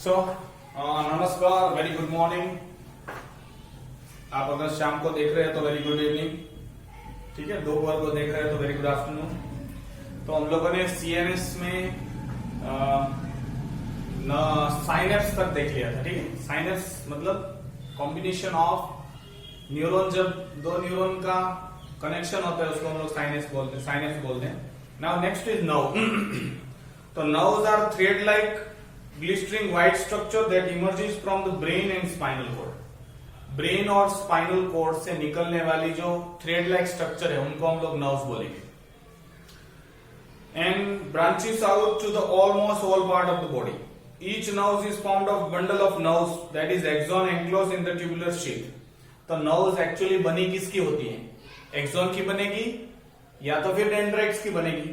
सो नमस्कार, very good morning. आप अगर शाम को देख रहे हैं तो वेरी गुड इवनिंग, ठीक है। दोपहर को देख रहे हैं तो वेरी गुड आफ्टरनून। तो हम लोगों ने सीएनएस में साइनेप्स तक देख लिया था, ठीक है। साइनेप्स मतलब कॉम्बिनेशन ऑफ न्यूरॉन, जब दो न्यूरॉन का कनेक्शन होता है उसको हम लोग साइनेप्स बोलते हैं। Now next is nerve. तो nerves are thread like glistening white structure that emerges from the brain and spinal cord. Brain और स्पाइनल कॉर्ड से निकलने वाली जो थ्रेड लाइक स्ट्रक्चर है उनको हम लोग नर्व्स बोलेंगे। And branches out to the almost all part of the body. Each nerve is formed of bundle of nerves that is axon enclosed in the tubular sheath. तो nerves actually बनी किसकी होती है? एक्सॉन की बनेगी या तो फिर डेंड्राइट्स की बनेगी,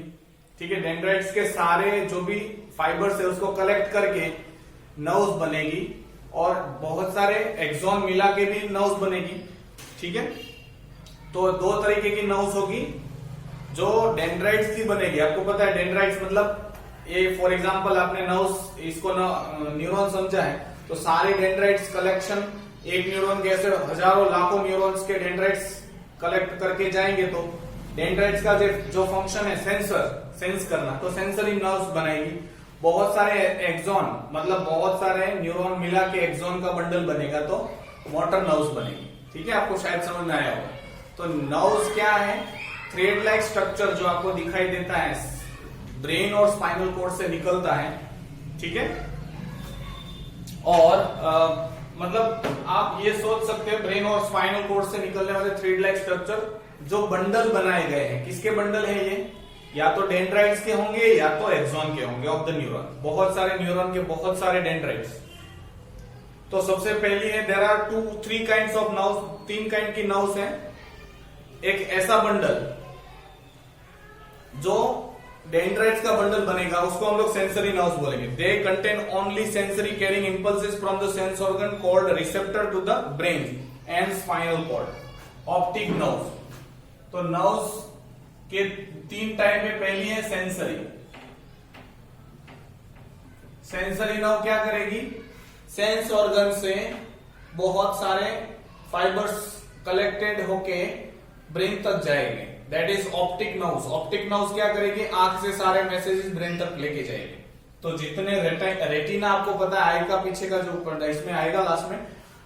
ठीक है। डेंड्राइट्स के सारे जो भी फाइबर्स है उसको कलेक्ट करके नर्व्स बनेगी और बहुत सारे एक्सॉन मिला के भी नर्व्स बनेगी, ठीक है। तो दो तरीके की नर्व्स होगी। जो डेंड्राइट्स की बनेगी, आपको पता है डेंड्राइट्स मतलब ये फॉर एग्जांपल आपने नर्व्स इसको न्यूरॉन समझा है तो सारे डेंड्राइट्स कलेक्शन, एक न्यूरॉन के ऐसे हजारों लाखों न्यूरॉन्स के डेंड्राइट्स कलेक्ट करके जाएंगे तो डेंड्राइट्स का जो फंक्शन है सेंस करना, तो सेंसरी नर्व्स बनेगी। बहुत सारे एक्सॉन मतलब बहुत सारे न्यूरॉन मिला के एक्सॉन का बंडल बनेगा तो मोटर नर्व्स बनेगी, ठीक है। आपको शायद समझ में आया होगा। तो नर्व्स क्या है? थ्रेड लाइक स्ट्रक्चर जो आपको दिखाई देता है ब्रेन और स्पाइनल कॉर्ड से निकलता है, ठीक है। और मतलब आप ये सोच सकते हैं ब्रेन और स्पाइनल कॉर्ड से निकलने वाले थ्रेड लाइक स्ट्रक्चर जो बंडल बनाए गए हैं, किसके बंडल है ये? या तो डेंड्राइट्स के होंगे या तो एक्सॉन के होंगे ऑफ द न्यूरॉन। बहुत सारे न्यूरॉन के बहुत सारे डेंड्राइट्स। तो सबसे पहली है there are 2-3 kinds of nerves, 3 kind की नर्व्स हैं। एक ऐसा बंडल जो डेंड्राइट्स का बंडल बनेगा उसको हम लोग सेंसरी नर्व्स बोलेंगे। They contain only sensory carrying impulses from the sense organ called receptor to the brain and spinal cord. Optic nerves. तो नर्व्स के 3 टाइप में, पहली है सेंसरी। सेंसरी नर्व क्या करेगी? सेंस ऑर्गन से बहुत सारे फाइबर्स कलेक्टेड होके ब्रेन तक जाएंगे, that is optic nerves. Optic nerves क्या करेगी? आंख से सारे मैसेजेस ब्रेन तक लेके जाएंगे। तो जितने रेटिना आपको पता है, आई का पीछे का जो इसमें आएगा लास्ट में,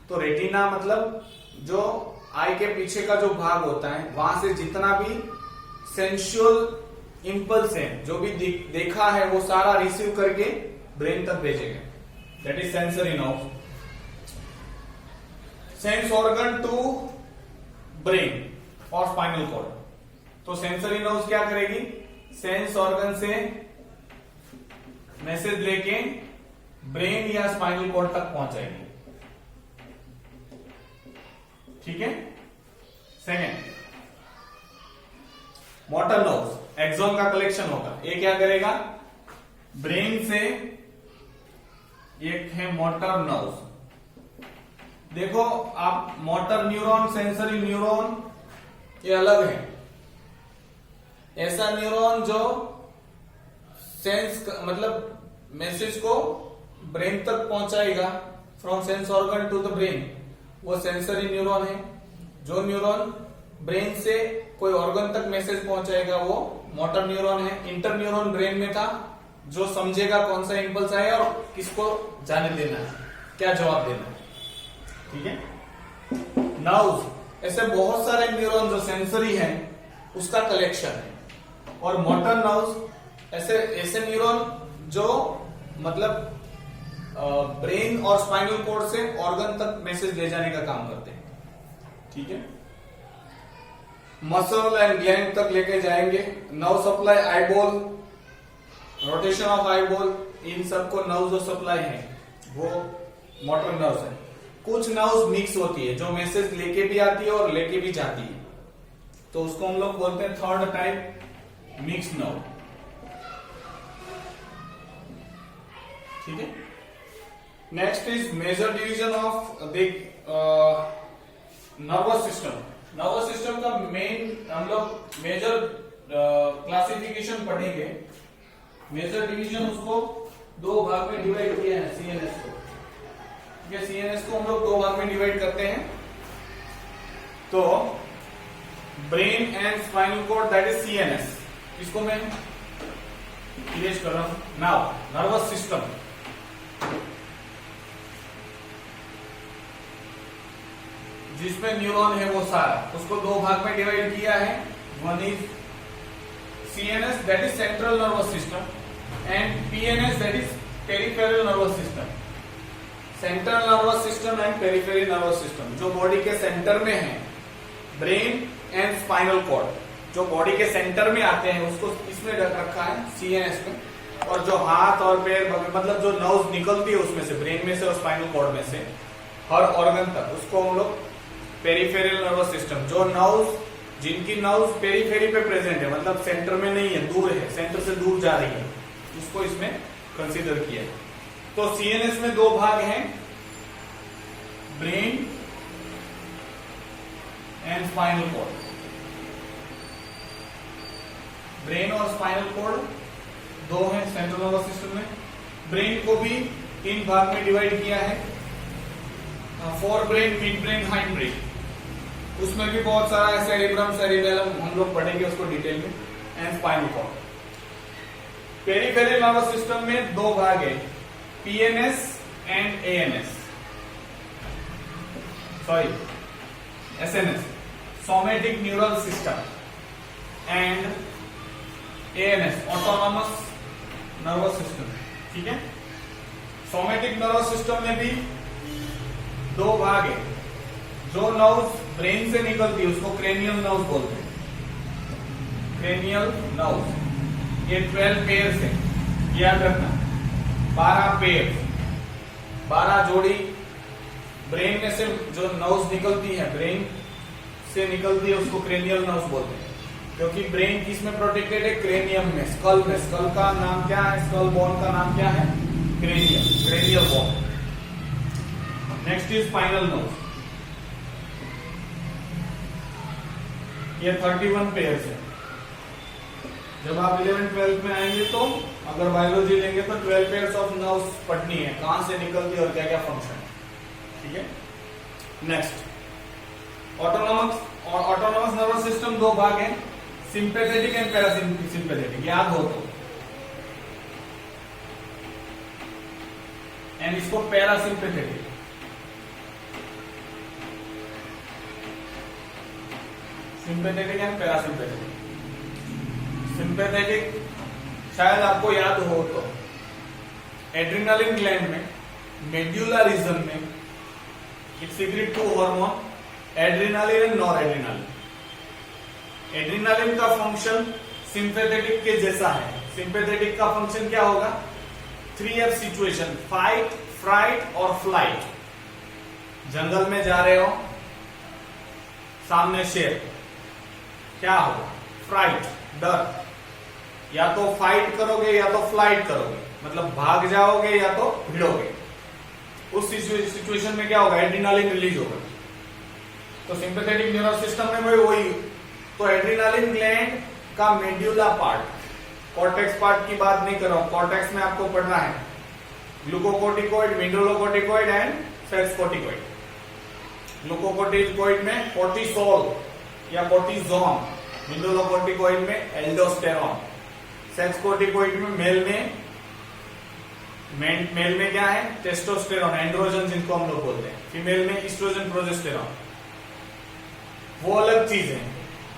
तो रेटिना मतलब जो आई के पीछे का जो भाग होता है वहां से जितना भी सेंसुअल इंपल्स है, जो भी देखा है वो सारा रिसीव करके ब्रेन तक भेजेंगे, that is sensory nerve. Sense organ to brain और स्पाइनल कॉर्ड। तो सेंसरी नर्व्स क्या करेगी? सेंस ऑर्गन से मैसेज लेके ब्रेन या स्पाइनल कॉर्ड तक पहुंचाएगी, ठीक है। Second, motor nerves. एक्सॉन का कलेक्शन होगा। ये क्या करेगा? ब्रेन से, एक है मोटर नर्व्स। देखो आप, मोटर न्यूरॉन, सेंसरी न्यूरॉन ये अलग है। ऐसा न्यूरॉन जो सेंस मतलब मैसेज को ब्रेन तक पहुंचाएगा from sense organ to the brain, वो सेंसरी न्यूरॉन है। जो न्यूरॉन ब्रेन से कोई ऑर्गन तक मैसेज पहुंचाएगा वो मोटर न्यूरॉन है। इंटर न्यूरॉन ब्रेन में था जो समझेगा कौन सा इंपल्स आया और किसको जाने देना है, क्या जवाब देना है, ठीक है। नर्व्स, ऐसे बहुत सारे न्यूरॉन जो सेंसरी है उसका कलेक्शन है। और मोटर नर्व्स ऐसे न्यूरॉन जो मतलब ब्रेन और स्पाइनल कॉर्ड से ऑर्गन तक मैसेज ले जाने का काम करते हैं, ठीक है। मसल एंड ग्लैंड तक लेके जाएंगे। Nerve supply eyeball, rotation of eyeball, इन सबको नर्व जो सप्लाई है वो मोटर नर्व्स है। कुछ नर्व्स मिक्स होती है जो मैसेज लेके भी आती है और लेके भी जाती है, तो उसको हम लोग बोलते हैं थर्ड टाइप मिक्स नर्व, ठीक है। Next is major division of nervous system. Nervous system का मेन हम लोग मेजर क्लासिफिकेशन पढ़ेंगे। मेजर डिवीजन उसको 2 भाग में डिवाइड किया है सीएनएस को। ये सीएनएस को हम लोग दो भाग में डिवाइड करते हैं। तो brain and spinal cord that is CNS, इसको मैं इरेज कर रहा हूं। नाउ नर्वस सिस्टम, जिसमें न्यूरॉन है वो सारा, उसको दो भाग में डिवाइड किया है। One is CNS that is central nervous system and PNS that is peripheral nervous system. Central nervous system and peripheral nervous system जो बॉडी के सेंटर में है, ब्रेन एंड स्पाइनल कॉर्ड जो बॉडी के सेंटर में आते हैं उसको इसमें रखा है सीएनएस में। और जो हाथ और पैर मतलब जो नर्व्स निकलती है उसमें से, ब्रेन में से और स्पाइनल कॉर्ड में से हर ऑर्गन तक, उसको हम लोग पेरिफेरल नर्वस सिस्टम, जो नर्व्स जिनकी नर्व्स पेरिफेरी पे प्रेजेंट है, मतलब सेंटर में नहीं है, दूर है, सेंटर से दूर जा रही है, उसको इसमें कंसीडर किया है। तो सीएनएस में दो भाग हैं, brain and spinal cord. Brain और स्पाइनल कॉर्ड दो हैं सेंट्रल नर्वस सिस्टम में। ब्रेन को भी तीन भाग में डिवाइड किया है, forebrain, midbrain, hindbrain. उसमें भी बहुत सारा है, सेरिब्रम, सेरिबेलम, हम लोग पढ़ेंगे उसको डिटेल में, and spinal cord. Peripheral nervous system में दो भाग है, PNS and ANS, sorry SNS, somatic neural system, and ANS, autonomous nervous system. ठीक है, सोमेटिक नर्वस सिस्टम में भी दो भाग है। जो नर्व्स ब्रेन से निकलती है उसको क्रेनियल नर्व्स बोलते हैं, क्रेनियल नर्व्स। ये 12 पेयर्स है, याद रखना, 12 पेयर, 12 जोड़ी ब्रेन में से जो नर्व्स निकलती है, ब्रेन से निकलती है, उसको क्रेनियल नर्व्स बोलते हैं। क्योंकि ब्रेन किस में प्रोटेक्टेड है? क्रेनियम में, स्कल में। स्कल का नाम क्या है? स्कल बोन का नाम क्या है? Cranium, cranial bone. Next is spinal nerves, ये 31 पेयर्स है। जब आप 11th-12th में आएंगे तो अगर बायोलॉजी लेंगे तो 12 पेयर्स ऑफ नर्व्स पढ़नी है, कहां से निकलती है और क्या क्या फंक्शन है। ठीक है, नेक्स्ट ऑटोनॉमस नर्वस सिस्टम दो भाग है, सिंपैथेटिक एंड पैरासिम्पैथेटिक, याद हो तो। एंड इसको parasympathetic, sympathetic and parasympathetic. Sympathetic शायद आपको याद हो तो, एड्रिनालिन ग्लैंड में, मेड्यूला रीजन में it secrete two hormone, adrenaline and noradrenaline. Adrenaline का फंक्शन सिंपैथेटिक के जैसा है। सिंपैथेटिक का फंक्शन क्या होगा? 3F सिचुएशन, फाइट, फ्राइट और फ्लाइट। जंगल में जा रहे हो, सामने शेर, क्या होगा? फ्राइट, डर। या तो फाइट करोगे या तो फ्लाइट करोगे, मतलब भाग जाओगे या तो भिड़ोगे। उस सिचुएशन में क्या होगा? एड्रिनालिन रिलीज होगा। तो सिंपैथेटिक नर्वस सिस्टम में वही। तो एड्रिनालिन ग्लैंड का मेड्यूला पार्ट, कॉर्टेक्स पार्ट की बात नहीं कर रहा हूं, कॉर्टेक्स में आपको पढ़ना है glucocorticoid, मिनरलोकोर्टिकोइड and sex corticoid. Glucocorticoid में कोर्टिसोल या कोर्टिजोन, मिनरलोकोर्टिकोइड में एल्डोस्टेरॉन, सेक्स कोर्टिकोइड में मेल में क्या है? टेस्टोस्टेरॉन, एंड्रोजन जिनको हम लोग बोलते हैं। फीमेल में ईस्ट्रोजन, प्रोजेस्टेरॉन। वो अलग चीज है।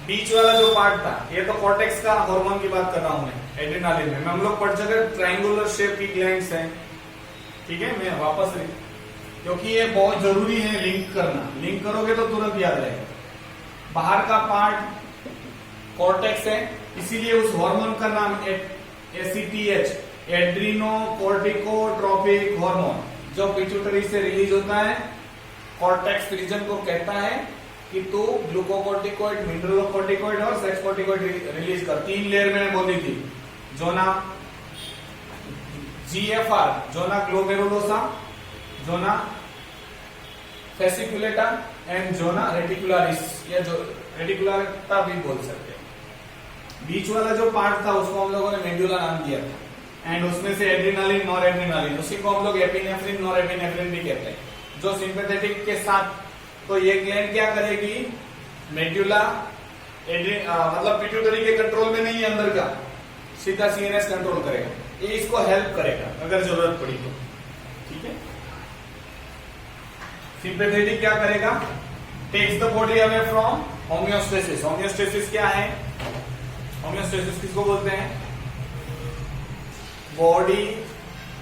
बीच वाला जो पार्ट था, ये तो कॉर्टेक्स का हार्मोन की बात कर रहा हूं मैं, एड्रिनालिन में। हम लोग पढ़ चुके ट्रायंगुलर शेप की ग्लैंड्स हैं। ठीक है, मैं वापस क्योंकि ये बहुत जरूरी है लिंक करना, लिंक करोगे तो तुरंत याद रहेगा। बाहर का पार्ट कॉर्टेक्स है, इसीलिए उस हार्मोन का नाम ACTH, एड्रिनोकोर्टिकोट्रोपिक हार्मोन, जो पिट्यूटरी से रिलीज होता है, कॉर्टेक्स रीजन को कहता है कि तू ग्लूकोकोर्टिकोइड, मिनरलोकोर्टिकोइड और सेक्स कोर्टिकोइड रिलीज कर। 3 लेयर में बोली थी, zona GFR, zona glomerulosa, zona fasciculata and zona reticularis, या जो रेटिकुलरता भी बोल सकते हैं। बीच वाला जो पार्ट था उसको हम लोगों ने मेड्यूला नाम दिया था। एंड उसमें से एड्रिनालिन, नॉर एड्रिनालिन, उसी को हम लोग एपिनेफ्रिन, नॉर एपिनेफ्रिन भी कहते हैं। जो सिंपैथेटिक के साथ, तो ये ग्लैंड क्या करेगी, मेड्यूला मतलब पिट्यूटरी के कंट्रोल में नहीं है अंदर का, सीधा सीएनएस कंट्रोल करेगा, ये इसको हेल्प करेगा अगर जरूरत पड़ी तो। ठीक है, सिंपैथेटिक क्या करेगा, takes the body away from homeostasis. Homeostasis क्या है, होमियोस्टेसिस किसको बोलते हैं, बॉडी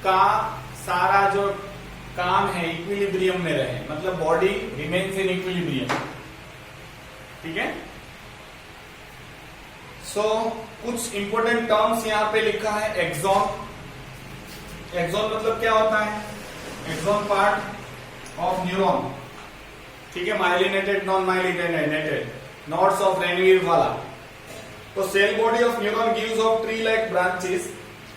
का सारा जो काम है इक्विलिब्रियम में रहे, मतलब बॉडी रिमेन्स इन इक्विलिब्रियम। ठीक है, सो कुछ इंपोर्टेंट टर्म्स यहां पे लिखा है, एक्सॉन। एक्सॉन मतलब क्या होता है, एक्सॉन पार्ट ऑफ न्यूरॉन। ठीक है, myelinated, non myelinated, nodes of Ranvier वाला। तो cell body of neuron gives off tree like branches,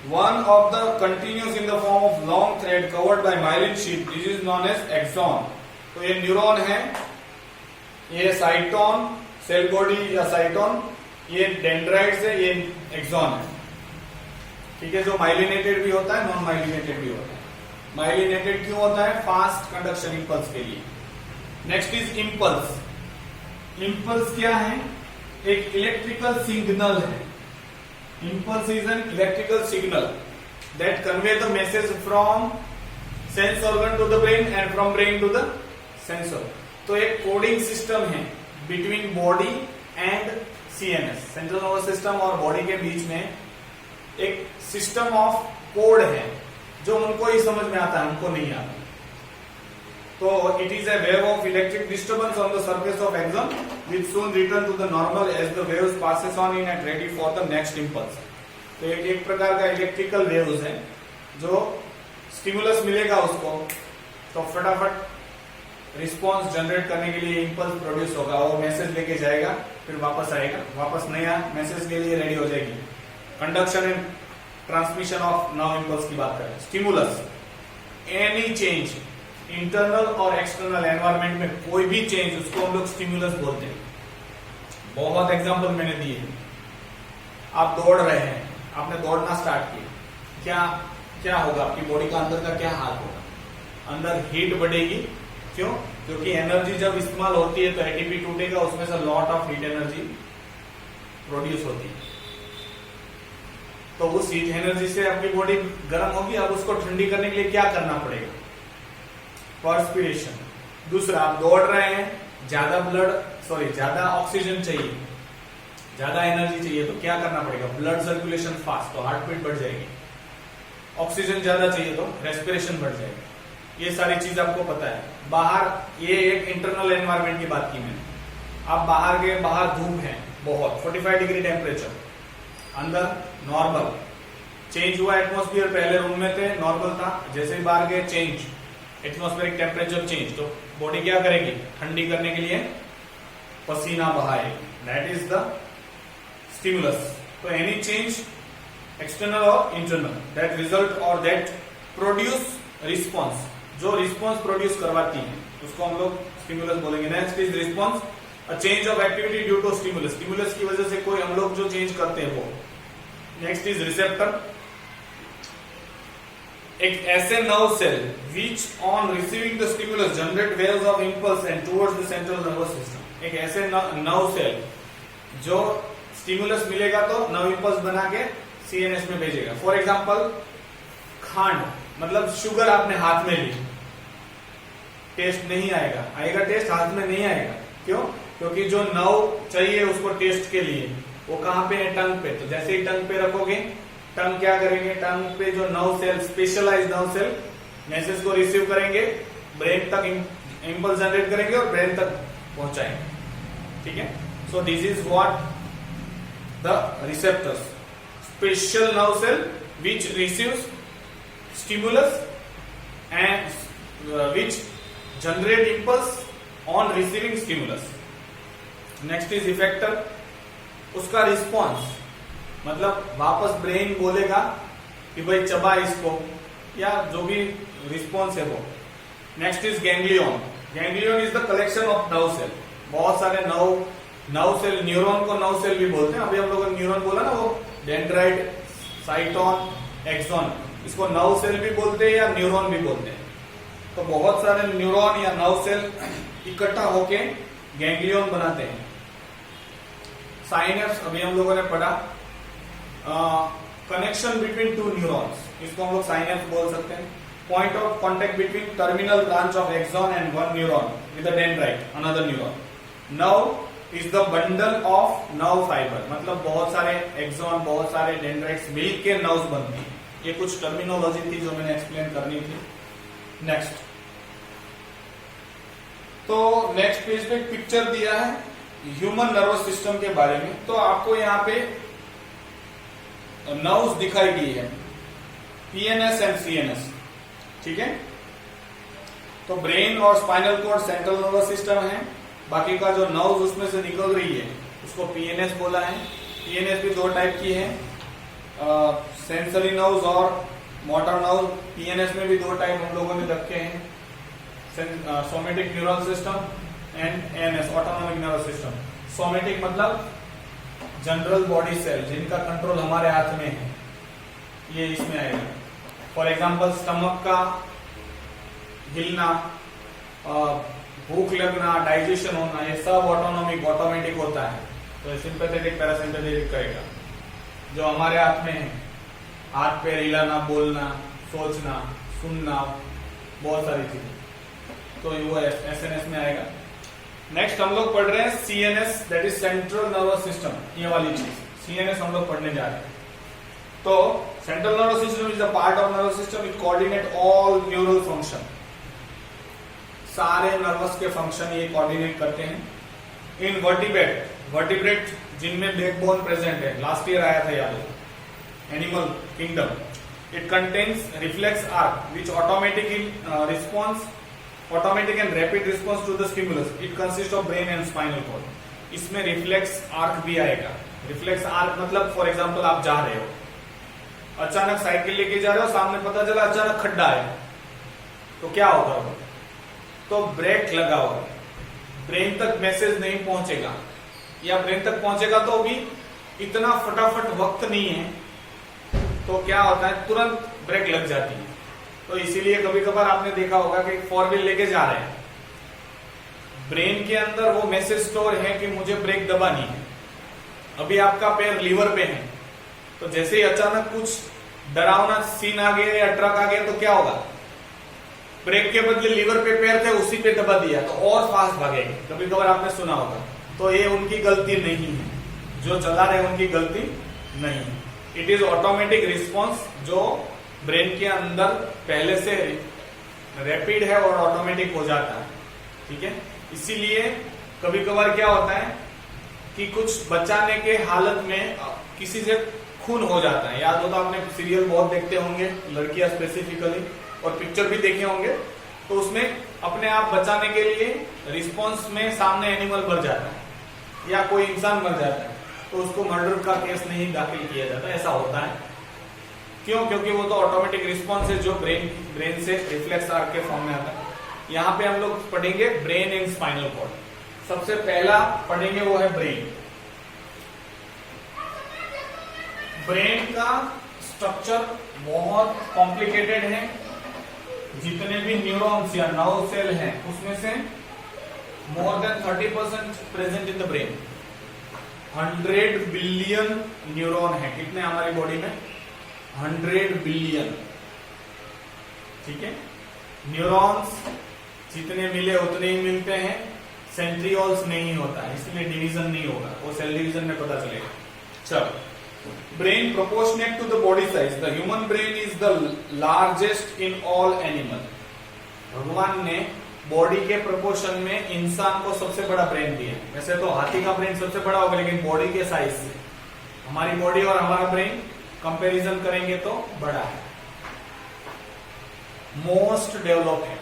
one of the continuous in the form of long thread covered by myelin sheath. This is known as axon. तो ये neuron है, ये साइटोन, cell body या साइटोन, ये dendrites है, ये axon है। ठीक है, जो माइलिनेटेड भी होता है, नॉन माइलिनेटेड भी होता है। माइलिनेटेड क्यों होता है, फास्ट कंडक्शन इंपल्स के लिए। Next is impulse. इंपल्स क्या है, एक इलेक्ट्रिकल सिग्नल है। Impulse is an electrical signal that convey the message from sense organ to the brain and from brain to the sensor. तो एक कोडिंग सिस्टम है between body and CNS, central nervous system और body के बीच में एक system of code है जो उनको ही समझ में आता है, हमको नहीं आता। तो it is a wave of electric disturbance on the surface of axon which soon return to the normal as the waves passes on in and ready for the next impulse. तो एक प्रकार का इलेक्ट्रिकल वेव्स है, जो stimulus मिलेगा उसको तो फटाफट रिस्पॉन्स जनरेट करने के लिए इंपल्स प्रोड्यूस होगा, वो मैसेज लेके जाएगा, फिर वापस आएगा, वापस नया मैसेज के लिए रेडी हो जाएगी। Conduction and transmission of nerve impulse की बात करें। स्टिमुलस, एनी चेंज इंटरनल और एक्सटर्नल एनवायरमेंट में कोई भी चेंज, उसको हम लोग स्टिमुलस बोलते हैं। बहुत एग्जांपल मैंने दिए। आप दौड़ रहे हैं, आपने दौड़ना स्टार्ट किया, क्या क्या होगा, आपकी बॉडी का अंदर का क्या हाल होगा, अंदर हीट बढ़ेगी। क्यों, क्योंकि एनर्जी जब इस्तेमाल होती है तो एटीपी टूटेगा, उसमें से lot of heat energy produce होती है। तो उस हीट एनर्जी से आपकी बॉडी गर्म होगी, अब उसको ठंडी करने के लिए क्या करना पड़ेगा, पर्सपिरेशन। दूसरा, आप दौड़ रहे हैं, ज्यादा ऑक्सीजन चाहिए, ज्यादा एनर्जी चाहिए, तो क्या करना पड़ेगा, ब्लड सर्कुलेशन फास्ट, तो हार्ट बीट बढ़ जाएगी। ऑक्सीजन ज्यादा चाहिए तो रेस्पिरेशन बढ़ जाएगी। ये सारी चीज आपको पता है। बाहर, ये एक इंटरनल एनवायरमेंट की बात की मैंने। आप बाहर गए, बाहर धूप है बहुत, 45 डिग्री टेम्परेचर, अंदर नॉर्मल, चेंज हुआ एटमॉस्फेयर, पहले रूम में थे नॉर्मल था, जैसे ही बाहर गए चेंज, एटमॉस्फेरिक टेम्परेचर चेंज, तो बॉडी क्या करेगी, ठंडी करने के लिए पसीना बहाएगी। That is the stimulus. तो एनी चेंज एक्सटर्नल और इंटरनल दैट रिजल्ट और दैट प्रोड्यूस रिस्पॉन्स, जो रिस्पॉन्स प्रोड्यूस करवाती है उसको हम लोग स्टिमुलस बोलेंगे। Next is response, a change of activity due to stimulus, stimulus की वजह से कोई हम लोग जो चेंज करते हैं वो। नेक्स्ट इज रिसेप्टर, एक ऐसे nerve cell which on receiving the stimulus generate waves of impulse and towards the central nervous system. एक ऐसे नर्व सेल जो स्टिमुलस मिलेगा तो नर्व इंपल्स बना के सीएनएस में भेजेगा। फॉर एग्जांपल, खांड मतलब शुगर आपने हाथ में ली, टेस्ट नहीं आएगा, आएगा टेस्ट, हाथ में नहीं आएगा। क्यों, क्योंकि जो नर्व चाहिए उसको टेस्ट के लिए वो कहां पे है, टंग पे। तो जैसे ही टंग पे रखोगे, टंग क्या करेंगे, टंग पे जो nerve cell, specialized nerve cell message को रिसीव करेंगे, ब्रेन तक इंपल्स जनरेट करेंगे और ब्रेन तक पहुंचाएंगे। ठीक है, so this is what the receptors, special nerve cell which receives stimulus and which generate impulse on receiving stimulus. Next is effector, उसका रिस्पॉन्स मतलब वापस ब्रेन बोलेगा कि भाई चबा इसको, या जो भी रिस्पॉन्स है वो। Next is ganglion, ganglion is the collection of nerve cell, बहुत सारे नर्व सेल, न्यूरॉन को नर्व सेल भी बोलते हैं। अभी हम लोगों ने न्यूरॉन बोला ना, वो डेंड्राइट, साइटोन, एक्सॉन, इसको नर्व सेल भी बोलते हैं या न्यूरॉन भी बोलते हैं। तो बहुत सारे न्यूरॉन या नर्व सेल इकट्ठा होके गैंग्लियन बनाते हैं। साइनेप्स अभी हम लोगों ने पढ़ा, कनेक्शन बिटवीन टू न्यूरॉन्स, इसको हम लोग साइनेप्स बोल सकते हैं। Point of contact between terminal branch of axon and one neuron with a dendrite another neuron. Nerve is the bundle of nerve fibre, मतलब बहुत सारे एक्सॉन, बहुत सारे डेंड्राइट्स मिलके नर्व्स बनती है। ये कुछ टर्मिनोलॉजी थी जो मैंने एक्सप्लेन करनी थी। नेक्स्ट, तो नेक्स्ट पेज पे पिक्चर दिया है ह्यूमन नर्वस सिस्टम के बारे में। तो आपको यहाँ पे नर्व्स दिखाई दी है, पीएनएस एंड सीएनएस, ठीक है। तो ब्रेन और spinal cord central nervous system है, बाकी का जो नर्व्स उसमें से निकल रही है उसको पीएनएस बोला है। पीएनएस भी दो टाइप की है, सेंसरी नर्व्स और मोटर नर्व। पीएनएस में भी दो टाइप हम लोगों ने रखे हैं, somatic neural system and ANS, autonomic nervous system. Somatic मतलब जनरल बॉडी सेल, जिनका कंट्रोल हमारे हाथ में है, ये इसमें आएगा। फॉर एग्जांपल स्टमक का हिलना, भूख लगना, डाइजेशन होना, ये सब ऑटोनॉमिक ऑटोमेटिक होता है। तो सिंपैथेटिक पैरासिम्पैथेटिक करेगा, जो हमारे हाथ में है, हाथ पैर हिलाना, बोलना, सोचना, सुनना, बहुत सारी चीजें, तो वो एसएनएस में आएगा। नेक्स्ट हम लोग पढ़ रहे हैं CNS, that is central nervous system, ये वाली चीज सीएनएस हम लोग पढ़ने जा रहे हैं। तो central nervous system is the part of nervous system, it coordinate all neural function, सारे नर्वस के फंक्शन ये कोऑर्डिनेट करते हैं। इन वर्टिब्रेट, वर्टिब्रेट जिनमें बैकबोन प्रेजेंट है, लास्ट ईयर आया था याद हो, animal kingdom. It contains reflex arc which automatic and rapid response to the stimulus. It consist of brain and spinal cord. इसमें रिफ्लेक्स आर्क भी आएगा। रिफ्लेक्स आर्क मतलब फॉर एग्जांपल आप जा रहे हो, अचानक साइकिल लेके जा रहे हो, सामने पता चला अचानक खड्डा है, तो क्या होगा? तो ब्रेक लगा हुआ, ब्रेन तक मैसेज नहीं पहुंचेगा, या ब्रेन तक पहुंचेगा तो भी इतना फटाफट वक्त नहीं है, तो क्या होता है तुरंत ब्रेक लग जाती है। तो इसीलिए कभी कभार आपने देखा होगा कि फोर व्हील लेके जा रहे हैं, ब्रेन के अंदर वो मैसेज स्टोर है कि मुझे ब्रेक दबानी है। अभी आपका पैर लीवर पे है, तो जैसे ही अचानक कुछ डरावना सीन आ गया या ट्रक आ गया तो क्या होगा? ब्रेक के बदले लीवर पे पैर थे, उसी पे दबा दिया तो और फास्ट भागेंगे। कभी कभार आपने सुना होगा। तो ये उनकी गलती नहीं है, जो चला रहे उनकी गलती नहीं है। इट इज ऑटोमेटिक रिस्पॉन्स जो ब्रेन के अंदर पहले से रैपिड है और ऑटोमेटिक हो जाता है, ठीक है। इसीलिए कभी कभार क्या होता है कि कुछ बचाने के हालत में किसी से खून हो जाता है। याद होता, आपने सीरियल बहुत देखते होंगे, लड़कियां स्पेसिफिकली, और पिक्चर भी देखे होंगे। तो उसमें अपने आप बचाने के लिए रिस्पॉन्स में सामने एनिमल मर जाता है या कोई इंसान मर जाता है, तो उसको मर्डर का केस नहीं दाखिल किया जाता। ऐसा होता है क्यों? क्योंकि वो तो ऑटोमेटिक रिस्पॉन्स है जो ब्रेन से रिफ्लेक्स आर्क के फॉर्म में आता है। यहाँ पे हम लोग पढ़ेंगे ब्रेन एंड स्पाइनल कॉर्ड। सबसे पहला पढ़ेंगे वो है ब्रेन। ब्रेन का स्ट्रक्चर बहुत कॉम्प्लिकेटेड है। जितने भी न्यूरॉन्स या नर्व सेल हैं उसमें से more than 30% present in the brain. 100 billion neuron है। कितने हमारी बॉडी में? 100 बिलियन, ठीक है। न्यूरॉन्स जितने मिले उतने ही मिलते हैं, सेंट्रियोल्स नहीं होता है, इसलिए डिवीजन नहीं होगा, वो सेल डिवीजन में पता चलेगा। चलो, brain proportionate to the body size. The human brain is the largest in all animal. भगवान ने बॉडी के प्रोपोर्शन में इंसान को सबसे बड़ा ब्रेन दिया। वैसे तो हाथी का ब्रेन सबसे बड़ा होगा, लेकिन बॉडी के साइज से हमारी बॉडी और हमारा ब्रेन कंपैरिजन करेंगे तो बड़ा है, मोस्ट डेवलप है,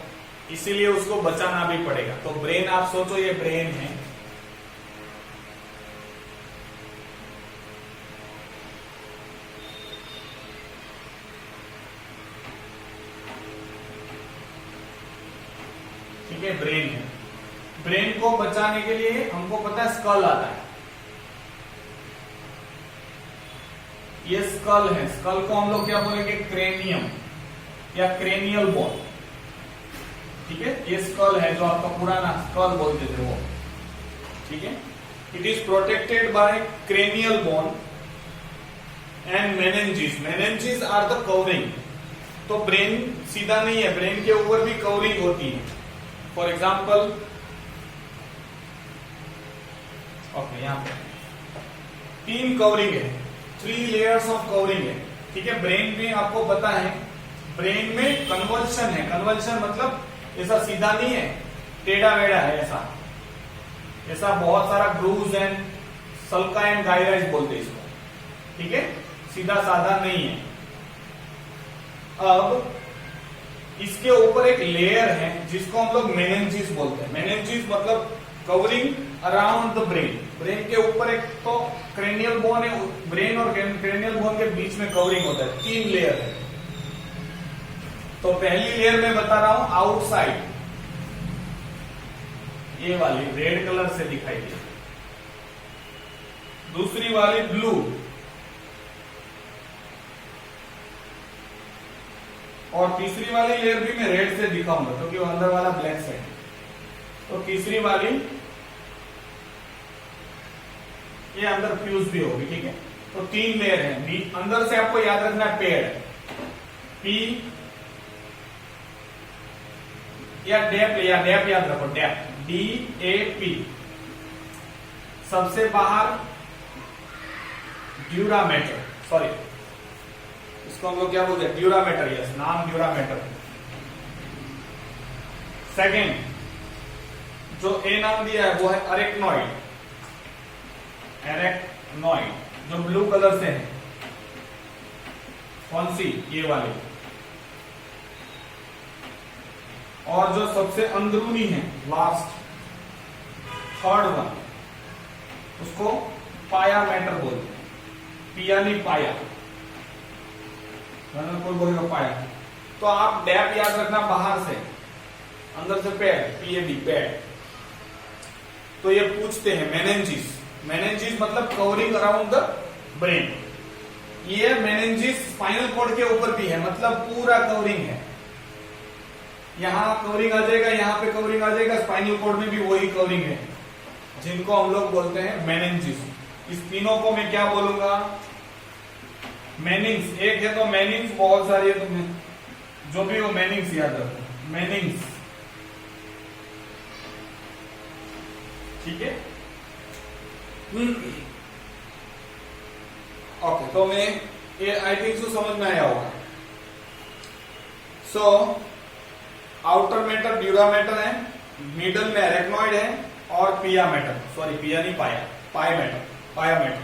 इसीलिए उसको बचाना भी पड़ेगा। तो ब्रेन, आप सोचो ये ब्रेन है, ठीक है, ब्रेन है। ब्रेन को बचाने के लिए हमको पता है स्कल आता है। ये स्कल है, स्कल को हम लोग क्या बोलेंगे? क्रेनियम या क्रेनियल बोन। ठीक है, ये स्कल है जो आपका पुराना स्कल बोलते थे वो, ठीक है। It is protected by cranial bone and meninges. Meninges are the covering. तो ब्रेन सीधा नहीं है, ब्रेन के ऊपर भी कवरिंग होती है। फॉर एग्जाम्पल ओके, यहाँ पे 3 कवरिंग है, 3 लेयर्स ऑफ कवरिंग है, ठीक है। ब्रेन में आपको पता है, ब्रेन में कन्वल्शन है। कन्वल्शन मतलब ऐसा सीधा नहीं है, टेढ़ा मेढ़ा है, ऐसा बहुत सारा ग्रूव्स एंड सल्का एंड गायराइज बोलते हैं इसको, ठीक है, सीधा साधा नहीं है। अब इसके ऊपर एक लेयर है जिसको हम लोग मेनिंजेस बोलते हैं। मेनिंजेस मतलब covering around the brain. Brain के ऊपर एक तो क्रेनियल बोन है, ब्रेन और क्रेनियल बोन के बीच में कवरिंग होता है, 3 लेयर है। तो पहली लेयर में बता रहा हूं आउटसाइड, ये वाली रेड कलर से दिखाई दे, दूसरी वाली ब्लू, और तीसरी वाली लेयर भी मैं रेड से दिखाऊंगा क्योंकि वो अंदर वाला ब्लैक से है। तो तीसरी वाली ये अंदर फ्यूज भी होगी, ठीक है। तो 3 लेयर है। अंदर से आपको याद रखना है पेड़, पी या डेप याद रखो, डेप, DAP। सबसे बाहर ड्यूरामेटर, सॉरी इसको हम लोग क्या बोलते हैं, ड्यूरामेटर, यस, नाम ड्यूरामेटर। सेकेंड जो ए नाम दिया है वो है अरेक्नॉइड, एरेक्नॉइड, जो ब्लू कलर से है। कौन सी, ये वाली। और जो सबसे अंदरूनी है, लास्ट, थर्ड वन, उसको पाया मैटर बोलते हैं। पिया नहीं पाया, कोई बोलेगा पाया। तो आप डैप याद रखना बाहर से, अंदर से पैड, PAD, पैड। तो ये पूछते हैं मेनिंजेस। मेनिंजेस मतलब कवरिंग अराउंड द ब्रेन। ये मेनिंजेस स्पाइनल कॉर्ड के ऊपर भी है, मतलब पूरा कवरिंग है। यहां कवरिंग आ जाएगा, यहां पे कवरिंग आ जाएगा, स्पाइनल कॉर्ड में भी वही कवरिंग है, जिनको हम लोग बोलते हैं मेनिंजेस। इस तीनों को मैं क्या बोलूंगा, मेनिंग्स। एक है तो मेनिंग्स, बहुत सारी है तो जो भी हो मेनिंग्स याद रखो, मेनिंग्स, ठीक है। ओके, तो मैं ये आई थिंक सो समझ में आया होगा। सो आउटर मैटर ड्यूरामेटर है, मिडल में एरेक्नॉइड है, और पिया मैटर, सॉरी पिया नहीं पाया, पाया मैटर,